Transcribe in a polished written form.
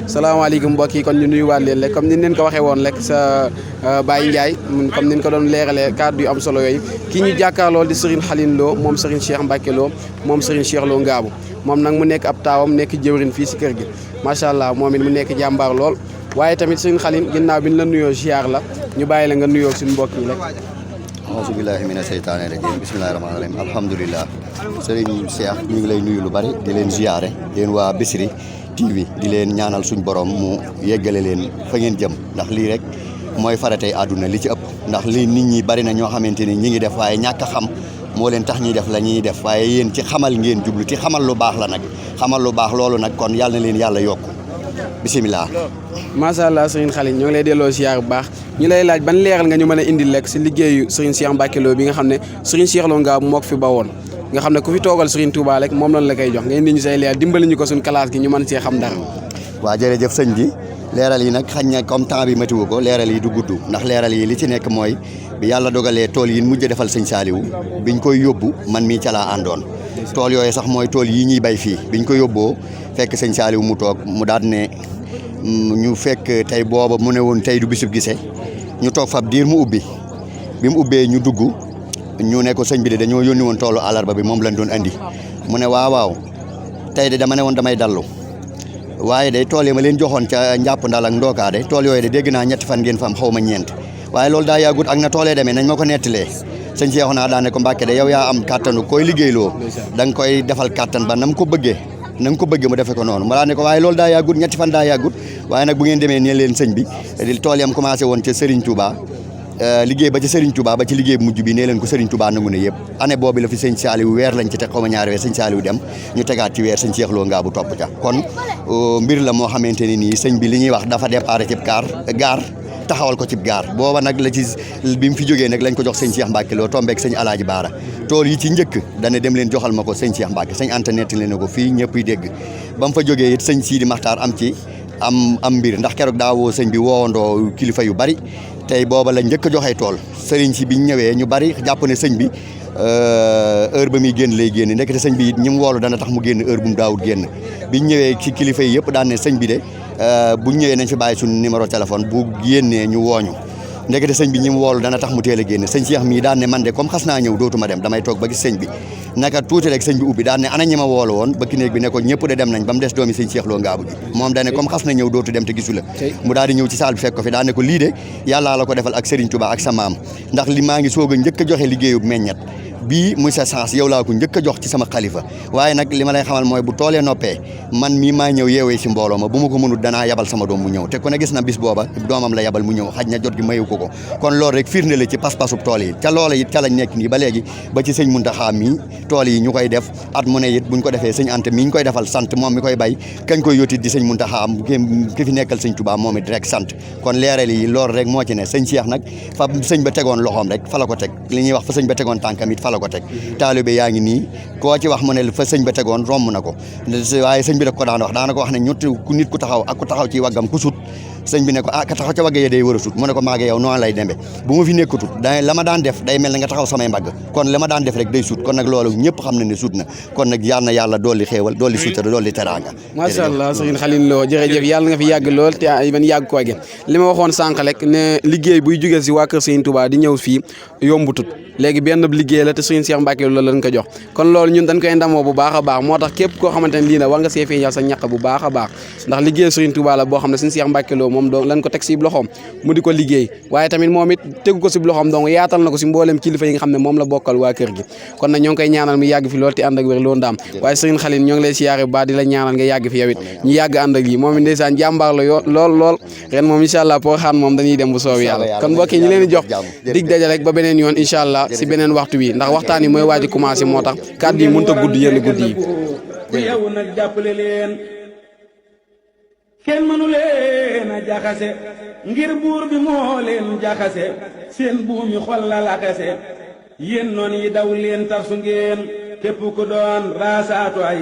salaamaaleykum mbokk yi kon ñu nuyuwaat leen rek comme ni leen ko waxee woon rek sa Baye Ndiaye comme ni ñu ko doon leeralee kàddu yu am solo yooyu kii ñu jàkkaarlool di Serigne Khaline Lo moom Serigne Cheikh Mbacke Lo moom Serigne Cheikh Lo Ngabou moom nag mu nekk ab taawam nekk jëwrin fii si kër gi macha allah moom it mu nekk jàmbaar lool waaye tamit Serigne Khaline ginnaaw bi ñu la nuyoo ziar la ñu bàyyi la nga nuyoo suñu mbokk yi rek. auzu billahi mina seytaane rajim bismillahi rahmaani rahim alhamdulilah Serigne Cheikh ñu ngi lay nuyu lu bari di leen ziare yéen waa Bichri TV di leen ñaanal suñ borom mu yeggale leen fa ngeen jëm ndax lii rek mooy faratay àdduna li ci ëpp ndax lii nit ñi bari na ñoo xamante ni ñi ngi def waaye ñàkk a xam moo leen tax ñuy def la ñuy def waaye yéen ci xamal ngeen jublu ci xamal lu baax la nag xamal lu baax loolu nag kon yàlla na leen yàlla yokk bisimilah. macha allah Serigne Khaline ñoo ngi lay delloo ziar bu baax ñu lay laaj ban leeral nga ñu mën a indil rek si liggéeyu Serigne Cheikh Mbacke Lo bi nga xam ne Serigne Cheikh Lo Ngabou moo ko fi bawoon nga xam ne ku fi toogal Serigne Touba rek moom lañ la koy jox nga indi ñu say leer dimbali ñu ko suñ classe gi ñu mën see xam dara. waa jërëjëf sëñ bi leeral yi nag xañ na comme temps bi matiwu ko leeral yi du gudd ndax leeral yi li ci nekk mooy bi yàlla dogalee tool yi mujj defal sëñ Saliou biñ koy yóbbu man mii ca laa àndoon tool yooyu sax mooy tool yi ñuy bay fii biñ ko yóbboo fekk sëñ Saliou mu toog mu daal ne ñu fekk tey booba mu ne woon tey du bisub gisee ñu toog fab diir mu ubbi bi mu ubbee ñu dugg ñu ne ko sëñ bi de dañoo yónni woon toolu àllarba bi moom lañ doon andi mu ne waaw tey de dama ne woon damay dallu waaye de tool yi ma leen joxoon ca njàpp ndal ak ndookaa de tool yooyu de dégg naa ñetti fan ngeen fa am xaw ma ñeent waaye loolu daa yàggut ak na toolee demee nañ ma ko nettalee sëñ Cheikh naa daane ko Mbàkke de yow yaa am kàttanu koy liggéeyloo da nga koy defal kàttan ba nam ko bëggee na nga ko bëggee mu defe ko noonu ma daa ne ko waaye loolu daa yàggut ñetti fan daa yàggut waaye nag bu ngeen demee ne leen sëñ bi tool yam commencé woon ca Serigne Touba liggéey ba ci Serigne Touba ba ci liggéey bu mujj bi nee leen ko Serigne Touba nangu ne yëpp année boobu la fi sëñ Saliou weer lañ ci teg xaw ma ñaari weer sëñ Saliou dem ñu tegaat ci weer sëñ Cheikh Lo Ngabou topp ca kon mbir la moo xamante ni nii sëñ bi li ñuy wax dafa déparé cib gaar taxawal ko cib gaar booba nag la ci bi mu fi jógee nag lañ ko jox sëñ Cheikh Mbacke Lo tombeek sëñ Alaaji Baara tool yi ci njëkk dana dem leen joxal ma ko sëñ Cheikh Mbacke sëñ Anta netti leen ko fii ñëpp yi dégg ba mu fa jógee it sëñ Sidi Maxtaar am mbir ndax keroog daa woo sëñ bi woowandoo kilifa yu bari tey booba la njëkk a joxe tool sëriñ si biñ ñëwee ñu bari jàpp ne sëñ bi heure ba muy génn lay génn ndekete sëñ bi it ñi mu woolu dana tax mu génn heure bu mu daawut génn biñ ñëwee ci kilifa yi yëpp daan ne sëñ bi de buñ ñëwee nañ fi bàyyi suñu numéro téléphone bu génnee ñu wooñu ndekete sëñ bi ñi mu woolu dana tax mu teel a génn sëñ Cheikh mii daan ne man de comme xas naa ñëw dootuma dem damay toog ba gis sëñ bi naka tuuti rek sëñ bi ubbi daan ne ana ñi ma woolu woon bëkk néeg bi ne ko ñëpp de dem nañ ba mu des doomi sëñ Cheikh Lo Ngabou ji moom dane comme xas na ñëw dootu dem te gisu la mu daal di ñëw ci saal bi fekk ko fi daan ne ko lii de yàllaa la ko defal ak Serigne Touba ak sa maam ndax li maa ngi soog a njëkk a joxe liggéeyu meññet bii muy sa chance yow laa ko njëkk a jox ci sama xalifa waaye nag li ma lay xamal mooy bu toolee noppee man mii maa ñëw yeewee si mbooloo ma bu ma ko mënut danaa yabal sama doom mu ñëw te ku ne gis na bis booba doomam la yabal mu ñëw xaj na jot gi mayu ko kon loolu rek firnde la ci pas-pasub tool yi ca loola it ca lañ nekk nii ba léegi ba ci sëñ Muntaxa mii tool yi ñu koy def at mu ne it buñ ko defee sëñ Anta mii ñu koy defal sant moom mi koy bay kañ koy yotit di sëñ Muntaxa ki fi nekkal sëñ Touba moom it rek sant kon leeral yi loolu rek moo ci ne sëñ Cheikh nag fa sëñ ba tegoon loxoom rek fa la ko teg li ñuy wax fa sëñ ba tegoon tànkam it fa la ko teg taalibe yaa ngi nii koo ci wax mu ne fa sëñ ba tegoon romb na ko waaye sëñ bi da ko daan wax daana ko wax ne nit ku taxaw ak ku taxaw ci waggam ku sut sëñ bi ne ko ka taxaw ca wagge ya day war a sut mu ne ko maaga yow noonu lay dembe bu ma fi nekkatut da la ma daan def day mel ne nga taxaw samay mbagg kon la ma daan def rek day sut kon nag loolu ñëpp xam na ne sut na kon nag yal na yàlla dolli xéewal dolli sutura dolli teraanga macha allah Serigne Khaline Lo jërëjëf yàlla nga fi yàgg lool te man yàgg koo gi li ma waxoon sànq rek ne liggéey buy jógee si waa kër Serigne Touba di ñëw fii yombutut léegi benn liggéey la te Serigne Cheikh Mbacke Lo lañ ko jox kon loolu ñun dañ koy ndamoo bu baax a baax moo tax képp koo xamante ne lii na war nga see feeñal sa ñaq bu baax a baax ndax liggéey Serigne Touba la boo xam ne Serigne Cheikh Mbacke Lo moom doo lañ ko teg si loxoom mu di ko liggéey waaye tamit moom it tegu ko si loxoom donc yaatal na ko si mboolem kilifa yi nga xam ne moom la bokkal waa kër gi kon nag ñoo ngi koy ñaanal mu yàgg fi lool te ànd ak wér loolu ndaam waaye Serigne Khaline ñoo ngi lay siyaare bu baax di la ñaanal nga yàgg fi yow it ñu yàgg ànd ak lii moom it ndeysaan jàmbaar la lool ren moom incha allah pour xaan moom dañuy dem bu soob yàlla kon mbokk yi ñu leen di jox dig daje rek ba beneen yoon incha allah si beneen waxtu wi ndax waxtaan yi mooy waaj a commencé moo tax kàddu yi mënut a gudd yenn guddi yi ku yewu nag jàppale leen kenn mënu leen a jaxase ngir buur bi moo leen jaxase seen buumi xol la laxase yéen noon yi daw leen tarsu ngeen képp ku doon raasaatu ay